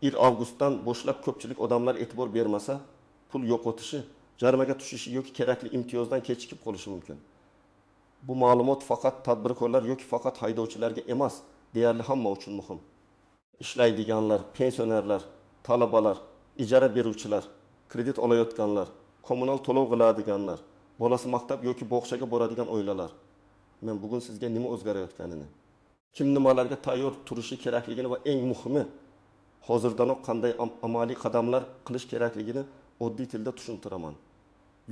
1 avgustdan boshlab ko'pchilik odamlar e'tibor bermasa, pul yo'qotishi, jarimaga tushishi yoki kerakli imtiyozdan kechikib qolishi mumkin. Bu ma'lumot faqat tadbirkorlar yoki faqat haydovchilarga emas, deyarli hamma uchun muhim. Ishlaydiganlar, pensionerlar, talabalar, ijara beruvchilar, kredit olayotganlar, kommunal to'lov qiladiganlar, bolasi maktab yoki bog'chaga boradigan oilalar. Men bugun sizga nima o'zgarayotganini, kim nimalarga tayyor turishi kerakligini va eng muhimi, hozirdayoq qanday amaliy qadamlar qilish kerakligini oddiy tilda tushuntiraman.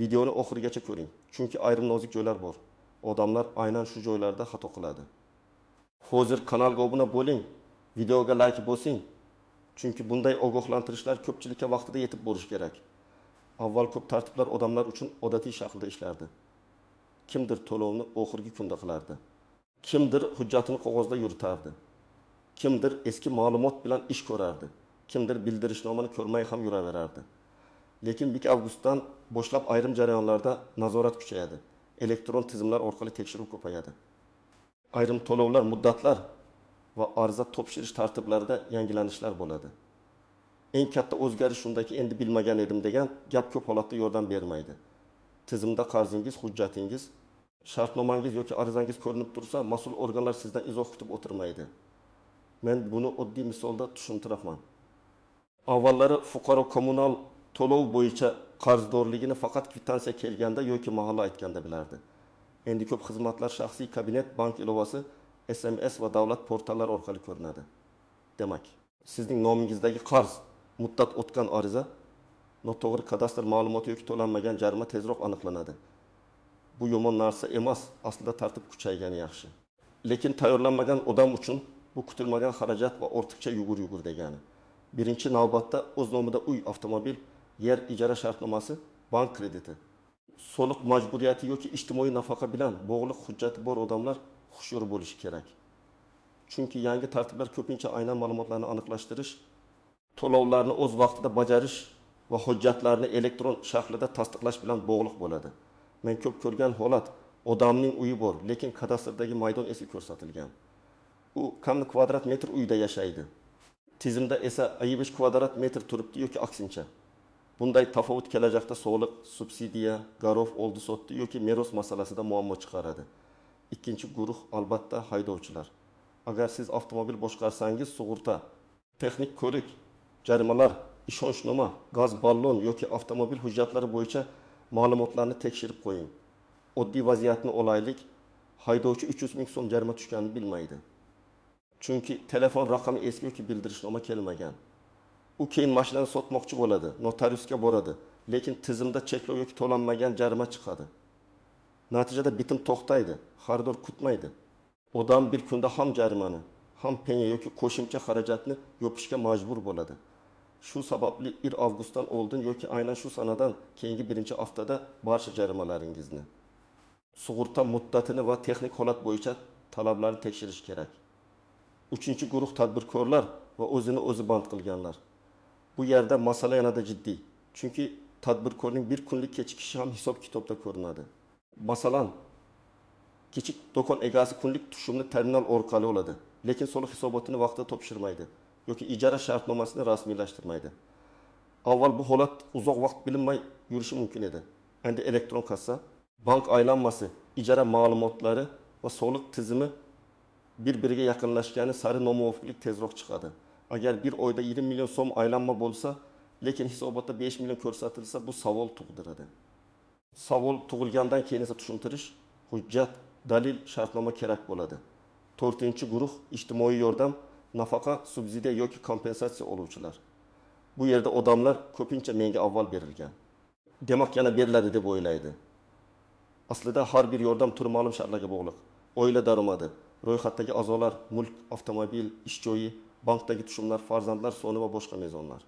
Videoni oxirigacha ko'ring, chunki ayrim nozik joylar bor. Odamlar aynan shu joylarda xato qiladi. Hozir kanalga obuna bo'ling, videoga like bosing. Chunki bunday ogohlantirishlar ko'pchilikka vaqtida yetib borish kerak. Avval ko'p tartiblar odamlar uchun odatiy shaklda ishlardi. Kimdir to'lovni oxirgi kunda qilardi. Kimdir hujjatini qog'ozda yuritardi. Kimdir eski ma'lumot bilan ish ko'rardi. Kimdir bildirishnomani ko'rmay ham yuraverardi. Lekin 1 avgustdan boshlab ayrim jarayonlarda nazorat kuchayadi. Elektron tizimlar orqali tekshiruv ko'payadi. Ayrim to'lovlar, muddatlar va ariza topshirish tartiblarida yangilanishlar bo'ladi. Eng katta o'zgarish shundaki, endi bilmagan edim degan gap ko'p holatda yordam bermaydi. Tizimda qarzingiz, hujjatingiz, shartnomangiz yoki arizangiz ko'rinib tursa, mas'ul organlar sizdan izoh kutib o'tirmaydi. Men buni oddiy misolda tushuntiraman. Avvallari fuqaro kommunal to'lov bo'yicha qarzdorligini faqat kvitansiya kelganda yoki mahalla aytganda bilardi. Endi ko'p xizmatlar shaxsiy kabinet, bank ilovasi, SMS va davlat portallari orqali ko'rinadi. Demak, sizning nomingizdagi qarz, muddat o'tgan ariza, noto'g'ri kadastr ma'lumoti yoki to'lanmagan jarima tezroq aniqlanadi. Bu yomon narsa emas, aslida tartib kuchaygani yaxshi. Lekin tayyorlanmagan odam uchun bu kutilmagan xarajat va ortiqcha yugur degani. Birinchi navbatda o'z nomida uy, avtomobil, yer ijara shartnomasi, bank krediti, soliq majburiyati yoki ijtimoiy nafaqa bilan bog'liq hujjati bor odamlar xushyor bo'lishi kerak. Chunki yangi tartiblar ko'pincha aynan ma'lumotlarni aniqlashtirish, to'lovlarni o'z vaqtida bajarish va hujjatlarni elektron shaklida tasdiqlash bilan bog'liq bo'ladi. Men ko'p ko'rgan holat, odamning uyi bor, lekin kadastrdagi maydon eski ko'rsatilgan. U kamni kvadrat metr uyda yashaydi. Tizimda esa 5 kvadrat metr turibdi yoki aksincha. Bunday tafovut kelajakda soliq, subsidiya, garov oldi-sotdi yoki meros masalasida muammo chiqaradi. Ikkinchi guruh albatta haydovchilar. Agar siz avtomobil boshqarsangiz, sug'urta, texnik ko'rik, jarimalar, ishonchnoma, gaz ballon yoki avtomobil hujjatlari bo'yicha ma'lumotlarni tekshirib qo'ying. Oddiy vaziyatni olaylik, haydovchi 300 ming so'm jarima tushganini bilmaydi. Chunki telefon raqami eski yoki bildirishnoma kelmagan. U keyin mashinani sotmoqchi bo'ladi, notariusga boradi, lekin tizimda cheklov yoki to'lanmagan jarima chiqadi. Natijada bitim to'xtaydi, xaridor kutmaydi. Odam bir kunda ham jarimani, ham penya yoki qo'shimcha xarajatni yopishga majbur bo'ladi. Shu sababli 1 avgustdan oldin yoki aynan shu sanadan keyingi 1-haftada barcha jarimalaringizni, sug'urta muddatini va texnik holat bo'yicha talablarni tekshirish kerak. 3-guruh tadbirkorlar va o'zini o'zi band qilganlar. Bu yerda masala yanada jiddiy. Chunki tadbirkorning bir kunlik kechikishi ham hisob-kitobda ko'rinadi. Masalan, kichik do'kon egasi kunlik tushumni terminal orqali oladi, lekin soliq hisobotini vaqtida topshirmaydi yoki ijara shartnomasini rasmiylashtirmaydi. Avval bu holat uzoq vaqt bilinmay yurishi mumkin edi. Endi elektron kassa, bank aylanmasi, ijara ma'lumotlari va soliq tizimi bir-biriga yaqinlashgani sari nomuvofiqlik tezroq chiqadi. Agar bir oyda 20 million so'm aylanma bo'lsa, lekin hisobotda 5 million ko'rsatilsa, bu savol tug'diradi. Savol tug'ilgandan keyin esa tushuntirish, hujjat, dalil, shartnoma kerak bo'ladi. 4-guruh ijtimoiy yordam, nafaqa, subsidiya yoki kompensatsiya oluvchilar. Bu yerda odamlar ko'pincha menga avval berilgan, demak yana beriladi deb o'ylaydi. Aslida har bir yordam turi ma'lum shartlarga bog'liq. Oila daromadi, ro'yxatdagi a'zolar, mulk, avtomobil, ish joyi, bankdagi tushumlar, farzandlar soni va boshqa mezonlar.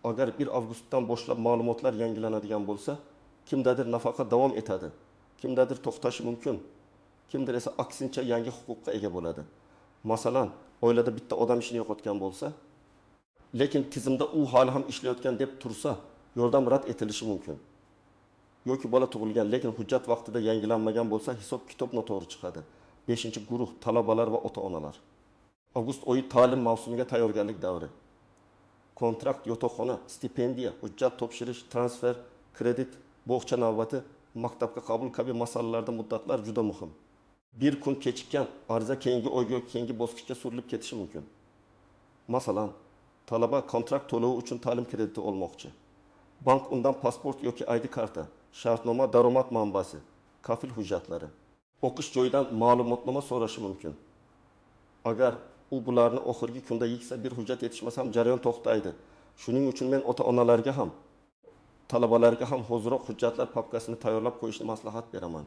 Agar 1 avgustdan boshlab ma'lumotlar yangilanadigan bo'lsa, kimdadir nafaqa davom etadi, kimdadir to'xtashi mumkin, kimdir esa aksincha yangi huquqqa ega bo'ladi. Masalan, oilada bitta odam ishini yo'qotgan bo'lsa, lekin tizimda u hali ham ishlayotgan deb tursa, yordam rad etilishi mumkin. Yoki bola tug'ilgan, lekin hujjat vaqtida yangilanmagan bo'lsa, hisob-kitob noto'g'ri chiqadi. 5-guruh talabalar va ota-onalar. Avgust oyi ta'lim mavsumiga tayyorgarlik davri. kontrakt, yotoqxona, stipendiya, hujjat topshirish, transfer, kredit, bog'cha navbati, maktabga qabul kabi masalalarda muddatlar juda muhim. Bir kun kechikkan ariza keyingi oyga, keyingi bosqichga surilib ketishi mumkin. Masalan, talaba kontrakt to'lovi uchun ta'lim krediti olmoqchi. Bank undan pasport yoki ID karta, shartnoma, daromad manbasi, kafil hujjatlari, o'qish joyidan ma'lumotnoma so'rashi mumkin. Agar u bularni oxirgi kunda yig'sa, bir hujjat yetishmasa ham jarayon to'xtaydi. Shuning uchun men ota-onalarga ham, talabalarga ham hoziroq hujjatlar papkasini tayyorlab qo'yishni maslahat beraman.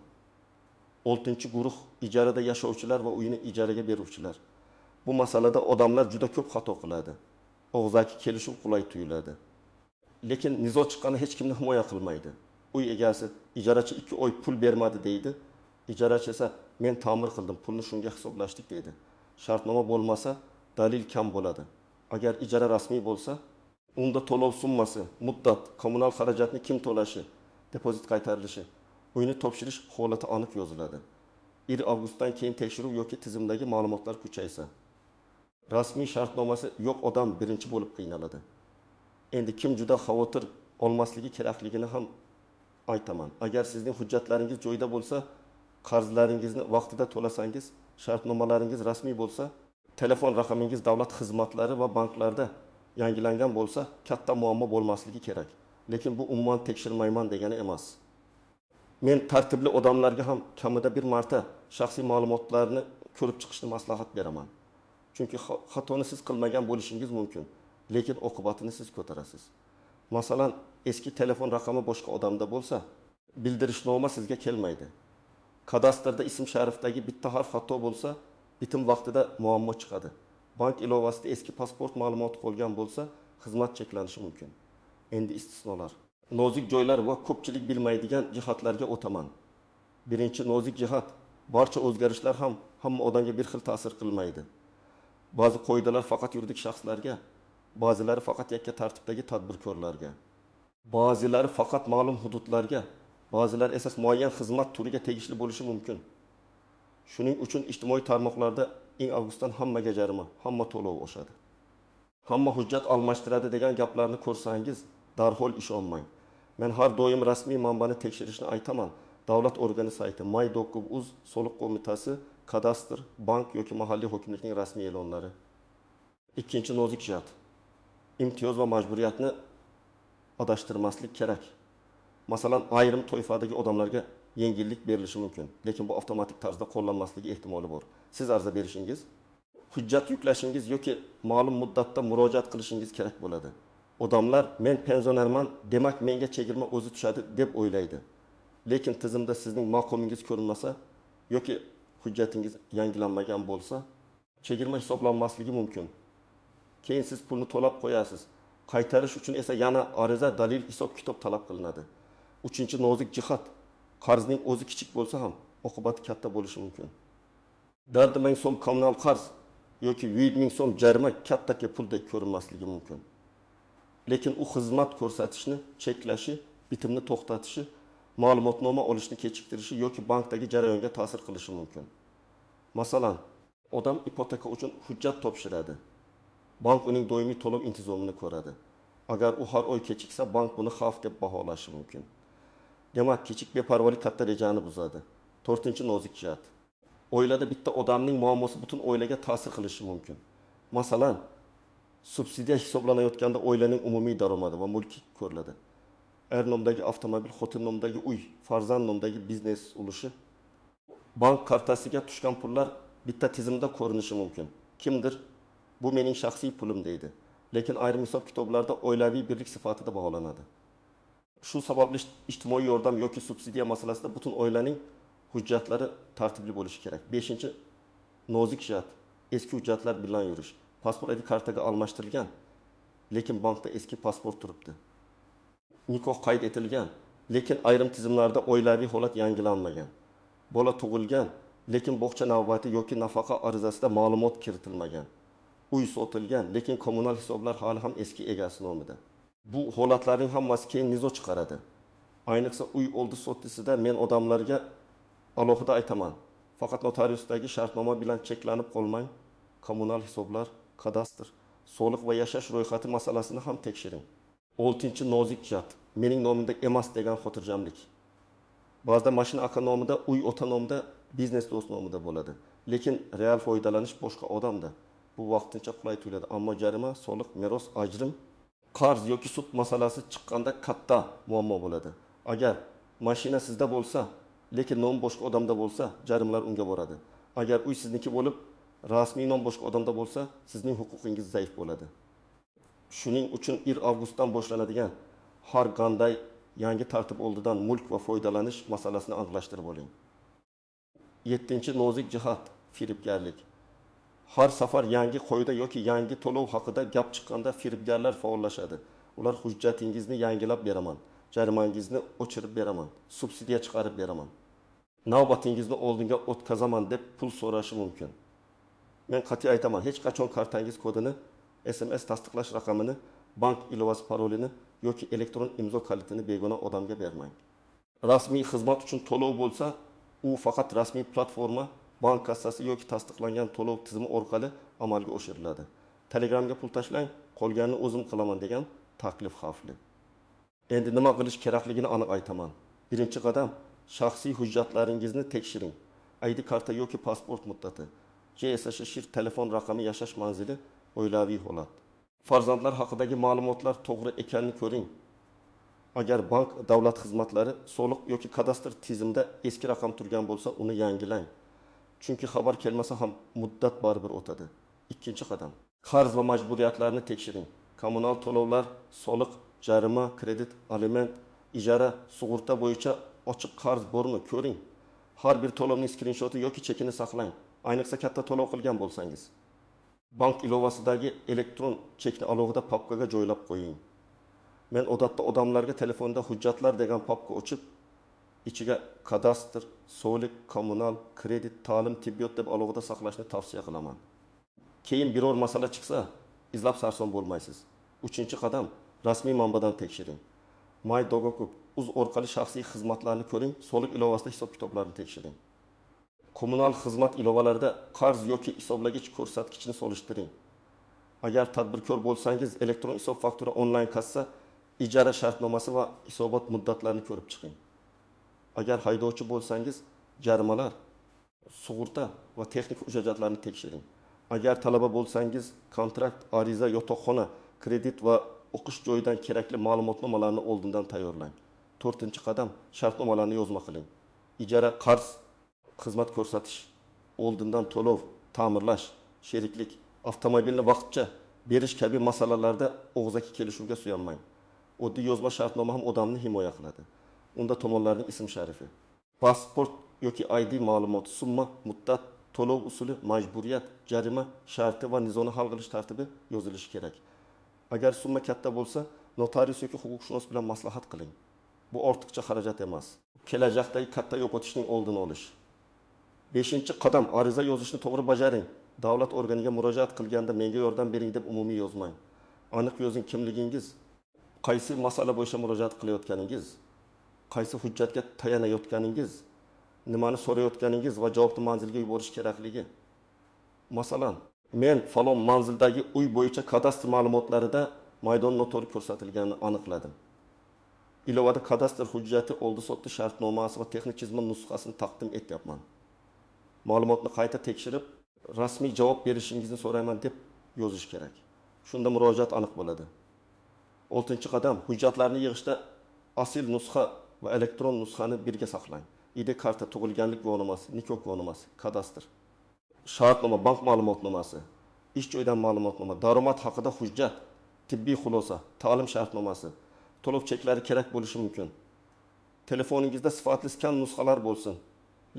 6-guruh ijarada yashovchilar va uyini ijaraga beruvchilar. Bu masalada odamlar juda ko'p xato qiladi. Og'zaki kelishuv qulay tuyuladi. Lekin nizo chiqqani hech kimni himoya qilmaydi. Uy egasi ijarachi 2 oy pul bermadi deydi. Ijarachi esa men ta'mir qildim, pulni shunga hisoblashdik deydi. Shartnoma bo'lmasa, dalil kam bo'ladi. Agar ijara rasmiy bo'lsa, unda to'lov summasi, muddat, kommunal xarajatni kim to'lashi, depozit qaytarilishi, uyni topshirish holati aniq yoziladi. 1 avgustdan keyin tekshiruv yoki tizimdagi ma'lumotlar kuchaysa, rasmiy shartnomasi yo'q odam birinchi bo'lib qiynaladi. Endi kim juda xavotir olmasligi kerakligini ham aytaman. Agar sizning hujjatlaringiz joyida bo'lsa, qarzlaringizni vaqtida to'lasangiz, shartnomalaringiz rasmiy bo'lsa, telefon raqamingiz davlat xizmatlari va banklarda yangilangan bo'lsa, katta muammo bo'lmasligi kerak. Lekin bu umuman tekshirmayman degani emas. Men tartibli odamlarga ham kamida bir marta shaxsiy ma'lumotlarni ko'rib chiqishni maslahat beraman. Chunki xatoni siz qilmagan bo'lishingiz mumkin, lekin oqibatini siz ko'tarasiz. Masalan, eski telefon raqami boshqa odamda bo'lsa, bildirishnoma sizga kelmaydi. Kadastrda ism-sharifdagi bitta harf xato bo'lsa, bitim vaqtida muammo chiqadi. Bank ilovasida eski pasport ma'lumoti qolgan bo'lsa, xizmat cheklanishi mumkin. Endi istisnolar. Nozik joylar va ko'pchilik bilmaydigan jihatlarga o'taman. Birinchi nozik jihat, barcha o'zgarishlar ham hamma odamga bir xil ta'sir qilmaydi. Ba'zi qoidalar faqat yuridik shaxslarga, ba'zilari faqat yakka tartibdagi tadbirkorlarga, ba'zilari faqat ma'lum hududlarga, ba'zilari esa muayyan xizmat turiga tegishli bo'lishi mumkin. Shuning uchun ijtimoiy tarmoqlarda 1 avgustdan hammaga jarima, hamma to'lov oshadi. Hamma hujjat almashtiradi degan gaplarni ko'rsangiz, darhol ishonmang. Men har doim rasmiy manbani tekshirishni aytaman. Davlat organi sayti, My.uz, soliq qo'mitasi, kadastr, bank yoki mahalliy hokimlikning rasmiy e'lonlari. Ikkinchi nozik jihat. Imtiyoz va majburiyatni adashtirmaslik kerak. Masalan, ayrim toifadagi odamlarga yengillik berilishi mumkin, lekin bu avtomatik tarzda qo'llanmasligi ehtimoli bor. Siz ariza berishingiz, hujjat yuklashingiz yoki ma'lum muddatda murojaat qilishingiz kerak bo'ladi. Odamlar men pensionerman, demak menga chegirma o'zi tushadi deb o'ylaydi. Lekin tizimda sizning maqomingiz ko'rinmasa yoki hujjatingiz yangilanmagan bo'lsa, chegirma hisoblanmasligi mumkin. Keyin siz pulni to'lab qo'yasiz. Qaytarish uchun esa yana ariza, dalil, hisob-kitob talab qilinadi. 3-nozik jihat, qarzning o'zi kichik bo'lsa ham oqibati katta bo'lishi mumkin. 4 ming so'm kommunal qarz yoki 100 ming so'm jarima katta puldek ko'rinmasligi mumkin. Lekin u xizmat ko'rsatishni cheklashi, bitimni to'xtatishi, ma'lumotnoma olishni kechiktirishi yoki bankdagi jarayonga ta'sir qilishi mumkin. Masalan, odam ipoteka uchun hujjat topshiradi. Bank uning doimiy to'lov intizomini ko'radi. Agar u har oy kechiksa, bank buni xavf deb baholashi mumkin. Demak, kichik beparvolik katta rejani buzadi. 4-nozik jihat. Oilada bitta odamning muammosi butun oilaga ta'sir qilishi mumkin. Masalan, subsidiya hisoblanayotganda oilaning umumiy daromadi va mulki ko'riladi. Er nomdagi avtomobil, xotin nomdagi uy, farzand nomdagi biznes ulushi. Bank kartasiga tushgan pullar bitta tizimda ko'rinishi mumkin. Kimdir bu mening shaxsiy pulim deydi. Lekin ayrim hisob-kitoblarda oilaviy birlik sifatida baholanadi. Shu sababli ijtimoiy yordam yoki subsidiya masalasida butun oilaning hujjatlari tartibli bo'lishi kerak. 5-nozik jihat, eski hujjatlar bilan yurish. Pasport ID kartaga almashtirilgan, lekin bankda eski pasport turibdi. Nikoh qayd etilgan, lekin ayrim tizimlarda oilaviy holat yangilanmagan. Bola tug'ilgan, lekin bog'cha navbati yoki nafaqa arizasida ma'lumot kiritilmagan. Uy sotilgan, lekin kommunal hisoblar hali ham eski egasi nomida. Bu holatlarning hammasi keyin nizo chiqaradi. Ayniqsa uy oldi sotisida men odamlarga alohida aytaman. Faqat notariusdagi shartnoma bilan cheklanib qolmang. Kommunal hisoblar, kadastr, soliq va yashash ro'yxati masalasini ham tekshiring. 6-chi nozik jihat, mening nomimda emas degan xotirjamlik. Ba'zida mashina aka nomida, uy ota nomida, biznes do'st nomida bo'ladi. Lekin real foydalanish boshqa odamda. Bu vaqtincha qulay tuyuladi, ammo jarima, soliq, meros, ajrim, qarz yoki sud masalasi chiqqanda katta muammo bo'ladi. Agar mashina sizda bo'lsa, lekin nom boshqa odamda bo'lsa, jarimlar unga boradi. Agar uy sizniki bo'lib, rasmiy nom boshqa odamda bo'lsa, sizning huquqingiz zaif bo'ladi. Shuning uchun 1 avgustdan boshlanadigan har qanday yangi tartib oldidan mulk va foydalanish masalasini aniqlashtirib oling. 7-chi nozik jihat, firibgarlik. Har safar yangi qoida yoki yangi to'lov haqida gap chiqqanda firibgarlar faollashadi. Ular hujjatingizni yangilab beraman, jarimangizni o'chirib beraman, subsidiya chiqarib beraman, navbatingizni oldinga o'tkazaman deb pul so'rashi mumkin. Men qat'iy aytaman, hech qachon kartangiz kodini, SMS tasdiqlash raqamini, bank ilovasi parolini yoki elektron imzo kalitini begona odamga bermang. Rasmiy xizmat uchun to'lov bo'lsa, u faqat rasmiy platforma, bank kassasi yoki tasdiqlangan to'lov tizimi orqali amalga oshiriladi. Telegramga pul tashlang, qolganini o'zim qilaman degan taklif xavfli. Endi nima qilish kerakligini aniq aytaman. Birinchi qadam, shaxsiy hujjatlaringizni tekshiring. ID karta yoki pasport muddati, JSSH telefon raqami, yashash manzili, oilaviy holat. Farzandlar haqidagi ma'lumotlar to'g'ri ekanini ko'ring. Agar bank, davlat xizmatlari, soliq yoki kadastr tizimida eski raqam turgan bo'lsa, uni yangilang. Chunki xabar kelmasa ham muddat baribir o'tadi. Ikkinchi qadam, qarz va majburiyatlarni tekshiring. Kommunal to'lovlar, soliq, jarima, kredit, aliment, ijara, sug'urta bo'yicha ochiq qarz bormi ko'ring. Har bir to'lovning skrinshoti yoki chekini saqlang. Ayniqsa katta to'lov qilgan bo'lsangiz. Bank ilovasidagi elektron chekni alohida papkaga joylab qo'ying. Men odatda odamlarga telefonda hujjatlar degan papka ochib, ichiga kadastr, soliq, kommunal, kredit, ta'lim, tibbiyot deb alohida saqlashni tavsiya qilaman. Keyin biror masala chiqsa, izlab sarson bo'lmaysiz. 3-qadam, rasmiy manbadan tekshiring. MyDogokup, uz orqali shaxsiy xizmatlarni ko'ring, soliq ilovasida hisob-kitoblarni tekshiring. Kommunal xizmat ilovalarida qarz yoki hisoblagich ko'rsatkichni solishtiring. Agar tadbirkor bo'lsangiz, elektron hisob faktura, onlayn kassa, ijara shartnomasi va hisobot muddatlarini ko'rib chiqing. Agar haydovchi bo'lsangiz, jarimalar, sug'urta va texnik hujjatlarni tekshiring. Agar talaba bo'lsangiz, kontrakt, ariza, yotoqxona, kredit va o'qish joyidan kerakli ma'lumotnomalarni oldindan tayyorlang. 4-qadam, shartnomalarni yozma qiling. Ijara, qarz, xizmat ko'rsatish, oldindan to'lov, ta'mirlash, sheriklik, avtomobilni vaqtcha berish kabi masalalarda og'zaki kelishuvga suyanmang. Oddiy yozma shartnoma ham odamni himoya qiladi. Unda tomonlarning ism-sharifi, pasport yoki ID ma'lumoti, summa, muddat, to'lov usuli, majburiyat, jarima, sharti va nizoni hal qilish tartibi yozilishi kerak. Agar summa katta bo'lsa, notarius yoki huquqshunos bilan maslahat qiling. Bu ortiqcha xarajat emas. Kelajakdagi katta yo'qotishning oldini olish. 5-qadam, ariza yozishni to'g'ri bajaring. Davlat organiga murojaat qilganda menga yordam bering deb umumiy yozmang. Aniq yozing kimligingiz, qaysi masala bo'yicha murojaat qilayotganingiz, qaysi hujjatga tayanayotganingiz, nimani so'rayotganingiz va javobni manzilga yuborish kerakligi. Masalan, men falon manzildagi uy bo'yicha kadastr ma'lumotlarida maydon notori ko'rsatilganini aniqladim. Ilovada kadastr hujjati, oldi-sotdi shartnomasi va texnik chizma nusxasini taqdim etyapman. Ma'lumotni qayta tekshirib, rasmiy javob berishingizni so'rayman deb yozish kerak. Shunda murojaat aniq bo'ladi. 6-qadam, hujjatlarni yig'ishda asil nusxa va elektron nusxani birga saqlang. ID karta, tug'ilganlik guvohnomasi, nikoh guvohnomasi, kadastr, shartnoma, bank ma'lumotnomasi, ish joyidan ma'lumotnoma, daromad haqida hujjat, tibbiy xulosa, ta'lim shartnomasi, to'lov cheklari kerak bo'lishi mumkin. Telefoningizda sifatli skan nusxalar bo'lsin,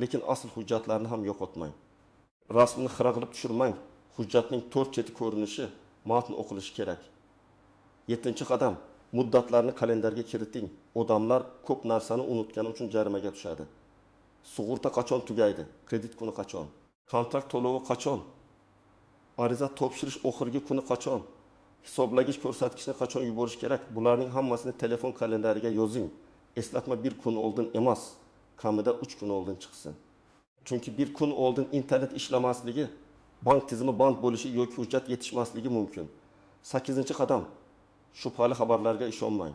lekin asl hujjatlarni ham yo'qotmang. Rasmni xira qilib tushirmang. Hujjatning 4 cheti ko'rinishi, matn o'qilishi kerak. 7-qadam, muddatlarni kalendarga kiriting. Odamlar ko'p narsani unutgani uchun jarimaga tushadi. Sug'urta qachon tugaydi? Kredit kuni qachon? Kontrakt to'lovi qachon? Ariza topshirish oxirgi kuni qachon? Hisoblagich ko'rsatkichni qachon yuborish kerak? Bularning hammasini telefon kalendariga yozing. Eslatma 1 kun oldin emas, kamida 3 kun oldin chiqsin. Chunki 1 kun oldin internet ishlamasligi, bank tizimi band bo'lishi yoki hujjat yetishmasligi mumkin. 8-qadam. Shubhali xabarlarga ishonmang.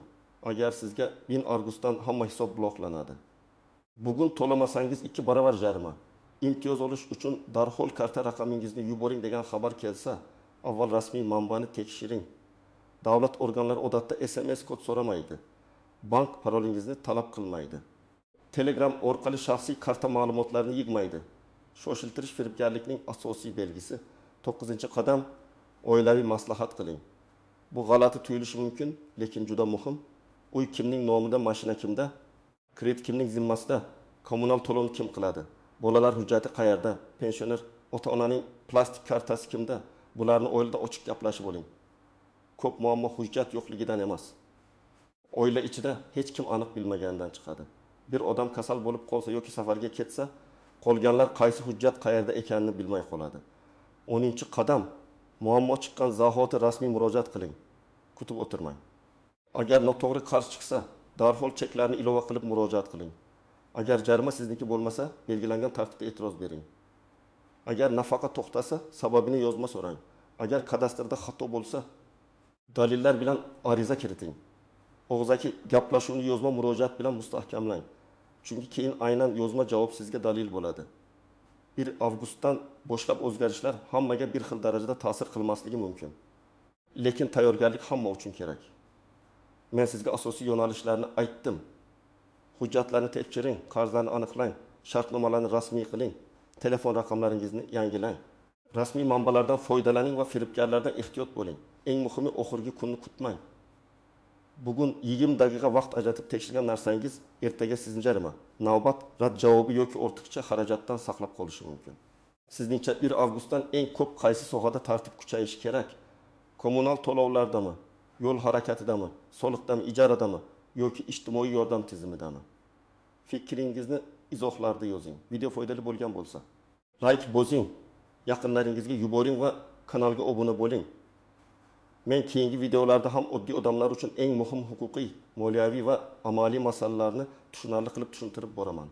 Agar sizga 1000 avgustdan hamma hisob bloklanadi. Bugun to'lamasangiz 2 barobar jarima. Imtiyoz olish uchun darhol karta raqamingizni yuboring degan xabar kelsa, avval rasmiy manbani tekshiring. Davlat organlari odatda SMS kod so'ramaydi. Bank parolingizni talab qilmaydi. Telegram orqali shaxsiy karta ma'lumotlarini yig'maydi. Shoshiltirish firibgarlikning asosiy belgisi. 9-qadam oilaviy maslahat qiling. Bu g'alati tuyulishi mumkin, lekin juda muhim. Uy kimning nomida, mashina kimda? Kredit kimning zimmasida? Kommunal to'lovni kim qiladi? Bolalar hujjati qayerda? Pensioner ota-onaning plastik kartasi kimda? Bularni oilada ochiq gaplashib oling. Ko'p muammo hujjat yo'qligidan emas. Oila ichida hech kim aniq bilmaganidan chiqadi. Bir odam kasal bo'lib qolsa yoki safarga ketsa, qolganlar qaysi hujjat qayerda ekanini bilmay qoladi. 10-qadam muammo chiqqan zahoti rasmiy murojaat qiling. Kutib o'tirmang. Agar noto'g'ri qarz chiqsa, darhol cheklarni ilova qilib murojaat qiling. Agar jarima sizniki bo'lmasa, belgilangan tartibda e'tiroz bering. Agar nafaqa to'xtasa, sababini yozma so'rang. Agar kadastrda xato bo'lsa, dalillar bilan ariza kiriting. Og'zaki gaplashuvni yozma murojaat bilan mustahkamlang. Chunki keyin aynan yozma javob sizga dalil bo'ladi. 1 avgustdan boshlab o'zgarishlar hammaga bir xil darajada ta'sir qilmasligi mumkin. Lekin tayyorgarlik hamma uchun kerak. Men sizga asosiy yo'nalishlarni aytdim. Hujjatlarni tekshiring, qarzlarni aniqlang, shartnomalarni rasmiy qiling, telefon raqamlaringizni yangilang. Rasmiy manbalardan foydalaning va firibgarlardan ehtiyot bo'ling. Eng muhimi, oxirgi kunni kutmang. Bugun 20 daqiqa vaqt ajratib tekshirgan narsangiz ertaga sizni jarima, navbat rad javobi yoki ortiqcha xarajatdan saqlab qolishi mumkin. Sizningcha 1 avgustdan eng ko'p qaysi sohada tartib kuchayishi kerak? Kommunal to'lovlardami, yo'l harakatidami, soliqdami, ijaradami yoki ijtimoiy yordam tizimidami? Fikringizni izohlarda yozing. Video foydali bo'lgan bo'lsa, like bosing, yaqinlaringizga yuboring va kanalga obuna bo'ling. Men keyingi videolarda ham oddiy odamlar uchun eng muhim huquqiy, moliyaviy va amaliy masalalarni tushunarli qilib tushuntirib boraman.